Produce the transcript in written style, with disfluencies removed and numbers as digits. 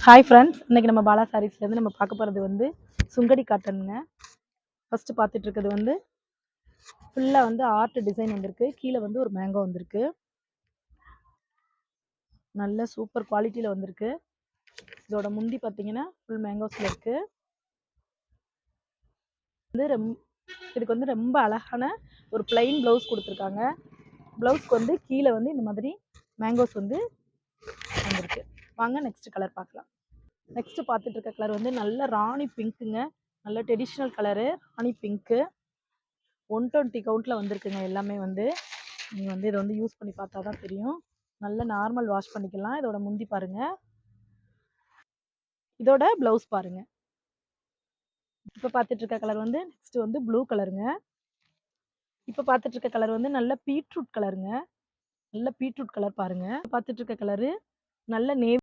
Hi friends, இன்னைக்கு நம்ம பாலா சாரீஸ்லேருந்து நம்ம பார்க்க போகிறது வந்து சுங்கடி காட்டனுங்க. ஃபஸ்ட்டு பார்த்துட்டு இருக்கிறது வந்து ஃபுல்லாக வந்து ஆர்ட் டிசைன் வந்திருக்கு. கீழே வந்து ஒரு மேங்கோ வந்திருக்கு. நல்ல சூப்பர் குவாலிட்டியில் வந்திருக்கு. இதோட முந்தி பார்த்தீங்கன்னா ஃபுல் மேங்கோஸில் இருக்குது. இதுக்கு வந்து ரொம்ப அழகான ஒரு பிளைன் ப்ளவுஸ் கொடுத்துருக்காங்க. ப்ளவுஸ்க்கு வந்து கீழே வந்து இந்த மாதிரி மேங்கோஸ் வந்து வந்திருக்கு. வாங்க நெக்ஸ்ட் கலர் பார்க்கலாம். நெக்ஸ்ட் பார்த்துட்டு இருக்க கலர் வந்து நல்ல ராணி பிங்க்குங்க. நல்ல ட்ரெடிஷ்னல் கலரு ராணி பிங்க்கு. 120 கவுண்ட்டில் வந்திருக்குங்க. எல்லாமே வந்து நீங்கள் வந்து இதை வந்து யூஸ் பண்ணி பார்த்தா தான் தெரியும். நல்ல நார்மல் வாஷ் பண்ணிக்கலாம். இதோட முந்தி பாருங்கள், இதோட ப்ளவுஸ் பாருங்கள். இப்போ பார்த்துட்டு இருக்க கலர் வந்து நெக்ஸ்ட் வந்து ப்ளூ கலருங்க. இப்போ பார்த்துட்டு இருக்க கலர் வந்து நல்ல பீட்ரூட் கலருங்க. நல்ல பீட்ரூட் கலர் பாருங்கள். பார்த்துட்டு இருக்க கலரு நல்ல நேவி